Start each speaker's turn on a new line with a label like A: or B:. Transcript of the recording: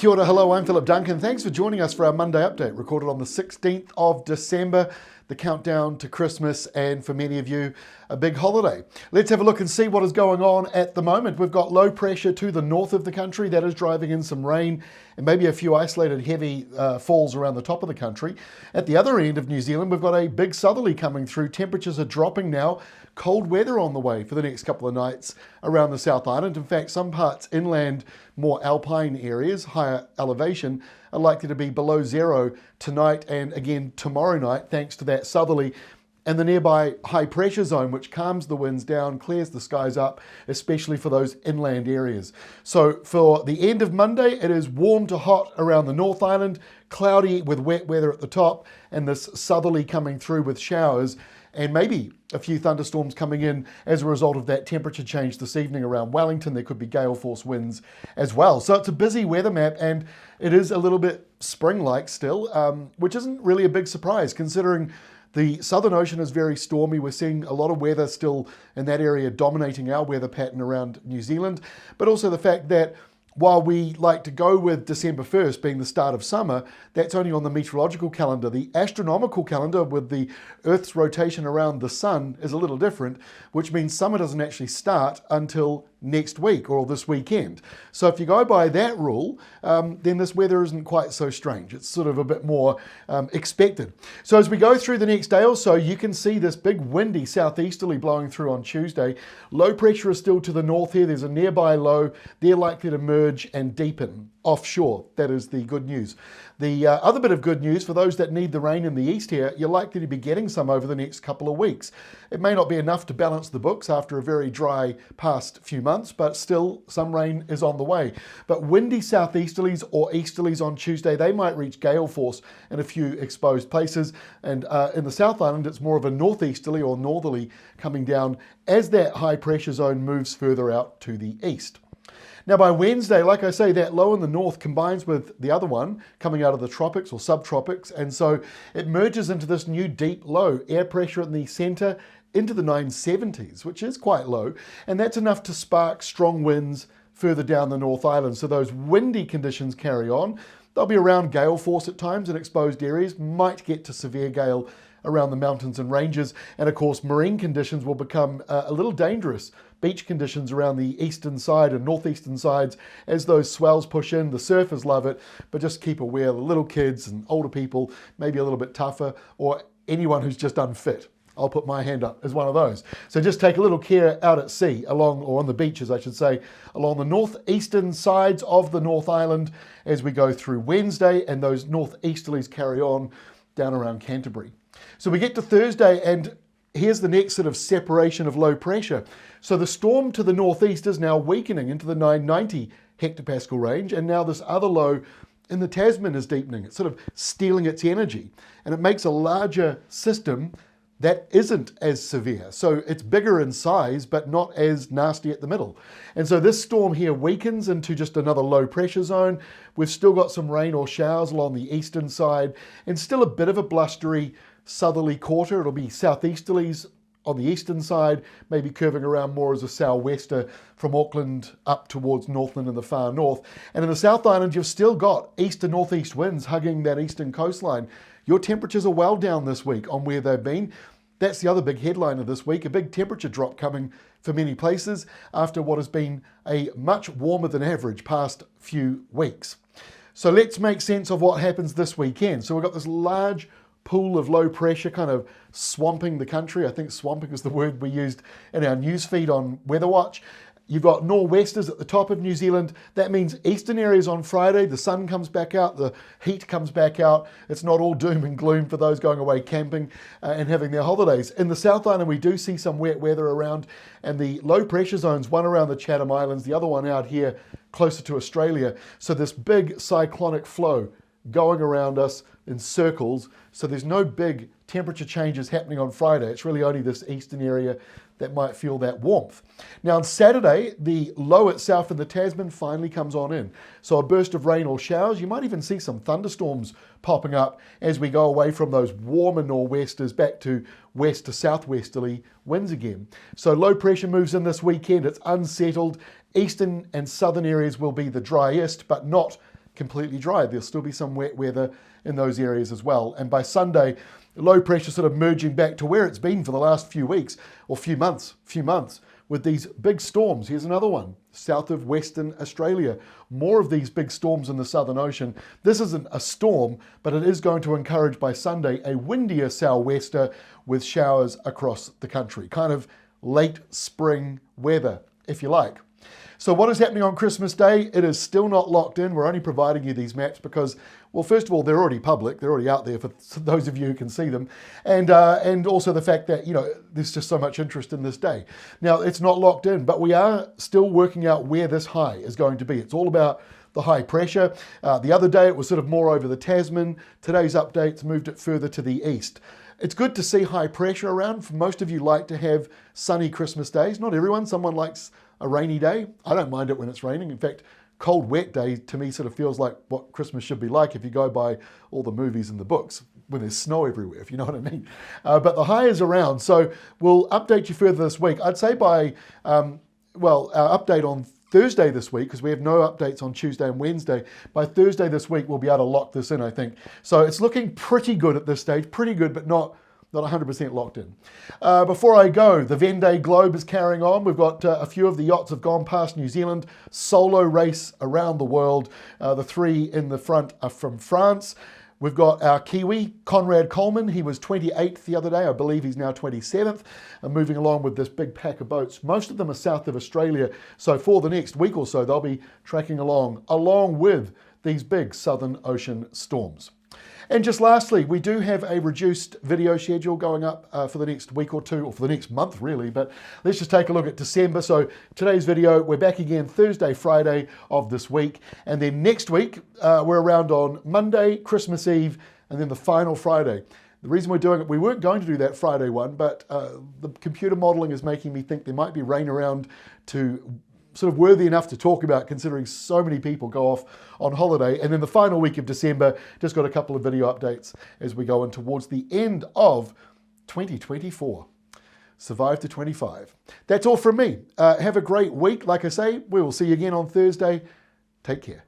A: Kia ora, hello, I'm Philip Duncan. Thanks for joining us for our Monday update, recorded on the 16th of December, the countdown to Christmas, and for many of you, a big holiday. Let's have a look and see what is going on at the moment. We've got low pressure to the north of the country that is driving in some rain and maybe a few isolated heavy falls around the top of the country. At the other end of New Zealand, we've got a big southerly coming through. Temperatures are dropping now. Cold weather on the way for the next couple of nights around the South Island. In fact, some parts inland, more alpine areas, higher elevation, are likely to be below zero tonight and again tomorrow night, thanks to that southerly and the nearby high pressure zone, which calms the winds down, clears the skies up, especially for those inland areas. So for the end of Monday, it is warm to hot around the North Island, cloudy with wet weather at the top, and this southerly coming through with showers, and maybe a few thunderstorms coming in as a result of that temperature change this evening around Wellington. There could be gale force winds as well. So it's a busy weather map, and it is a little bit spring-like still, which isn't really a big surprise considering the Southern Ocean is very stormy. We're seeing a lot of weather still in that area dominating our weather pattern around New Zealand, but also the fact that while we like to go with December 1st being the start of summer, that's only on the meteorological calendar. The astronomical calendar with the Earth's rotation around the sun is a little different, which means summer doesn't actually start until next week or this weekend. So if you go by that rule, then this weather isn't quite so strange. It's sort of a bit more expected. So as we go through the next day or so, you can see this big windy southeasterly blowing through on Tuesday. Low pressure is still to the north here. There's a nearby low. They're likely to merge and deepen offshore. That is the good news. The other bit of good news for those that need the rain in the east here, you're likely to be getting some over the next couple of weeks. It may not be enough to balance the books after a very dry past few months, but still some rain is on the way. But windy southeasterlies or easterlies on Tuesday, they might reach gale force in a few exposed places. And in the South Island, it's more of a northeasterly or northerly coming down as that high pressure zone moves further out to the east. Now by Wednesday, like I say, that low in the north combines with the other one coming out of the tropics or subtropics, and so it merges into this new deep low. Air pressure in the centre into the 970s, which is quite low, and that's enough to spark strong winds further down the North Island. So those windy conditions carry on. They'll be around gale force at times in exposed areas, might get to severe gale around the mountains and ranges, and of course marine conditions will become a little dangerous. Beach conditions around the eastern side and northeastern sides as those swells push in. The surfers love it, but just keep aware, the little kids and older people, maybe a little bit tougher, or anyone who's just unfit. I'll put my hand up as one of those. So just take a little care out at sea, along, or on the beaches I should say, along the northeastern sides of the North Island as we go through Wednesday, and those northeasterlies carry on down around Canterbury. So we get to Thursday, and here's the next sort of separation of low pressure. So the storm to the northeast is now weakening into the 990 hectopascal range, and now this other low in the Tasman is deepening. It's sort of stealing its energy, and it makes a larger system that isn't as severe. So it's bigger in size, but not as nasty at the middle. And so this storm here weakens into just another low pressure zone. We've still got some rain or showers along the eastern side, and still a bit of a blustery southerly quarter. It'll be southeasterlies on the eastern side, maybe curving around more as a sou'wester from Auckland up towards Northland in the far north. And in the South Island, you've still got east to northeast winds hugging that eastern coastline. Your temperatures are well down this week on where they've been. That's the other big headline of this week, a big temperature drop coming for many places after what has been a much warmer than average past few weeks. So let's make sense of what happens this weekend. So we've got this large pool of low pressure kind of swamping the country. I think swamping is the word we used in our news feed on Weather Watch. You've got nor'westers at the top of New Zealand. That means eastern areas on Friday, the sun comes back out, the heat comes back out. It's not all doom and gloom for those going away camping and having their holidays. In the South Island, we do see some wet weather around, and the low pressure zones, one around the Chatham Islands, the other one out here closer to Australia. So this big cyclonic flow going around us in circles. So there's no big temperature changes happening on Friday. It's really only this eastern area that might feel that warmth. Now on Saturday, the low itself in the Tasman finally comes on in. So a burst of rain or showers. You might even see some thunderstorms popping up as we go away from those warmer nor'westers back to west to southwesterly winds again. So low pressure moves in this weekend. It's unsettled. Eastern and southern areas will be the driest, but not completely dry. There'll still be some wet weather in those areas as well. And by Sunday, low pressure sort of merging back to where it's been for the last few weeks or few months with these big storms. Here's another one, south of Western Australia. More of these big storms in the Southern Ocean. This isn't a storm, but it is going to encourage by Sunday a windier sou'wester with showers across the country. Kind of late spring weather, if you like. So what is happening on Christmas Day? It is still not locked in. We're only providing you these maps because, well, first of all, they're already public. They're already out there for those of you who can see them. And also the fact that, there's just so much interest in this day. Now, it's not locked in, but we are still working out where this high is going to be. It's all about the high pressure. The other day, it was sort of more over the Tasman. Today's updates moved it further to the east. It's good to see high pressure around. Most of you like to have sunny Christmas days. Not everyone. Someone likes a rainy day. I don't mind it when it's raining. In fact, cold, wet day to me sort of feels like what Christmas should be like if you go by all the movies and the books, when there's snow everywhere, if you know what I mean. But the high is around, so we'll update you further this week. I'd say by, our update on Thursday this week, because we have no updates on Tuesday and Wednesday. By Thursday this week, we'll be able to lock this in, I think. So it's looking pretty good at this stage, pretty good, but not 100% locked in. Before I go, the Vendee Globe is carrying on. We've got a few of the yachts have gone past New Zealand. Solo race around the world. The three in the front are from France. We've got our Kiwi, Conrad Coleman. He was 28th the other day. I believe he's now 27th. And moving along with this big pack of boats. Most of them are south of Australia. So for the next week or so, they'll be tracking along with these big Southern Ocean storms. And just lastly, we do have a reduced video schedule going up for the next week or two, or for the next month really, but let's just take a look at December. So today's video, we're back again Thursday, Friday of this week. And then next week, we're around on Monday, Christmas Eve, and then the final Friday. The reason we're doing it, we weren't going to do that Friday one, but the computer modeling is making me think there might be rain around to sort of worthy enough to talk about, considering so many people go off on holiday. And then the final week of December, just got a couple of video updates as we go in towards the end of 2024. Survive to 25. That's all from me. Have a great week. Like I say, we will see you again on Thursday. Take care.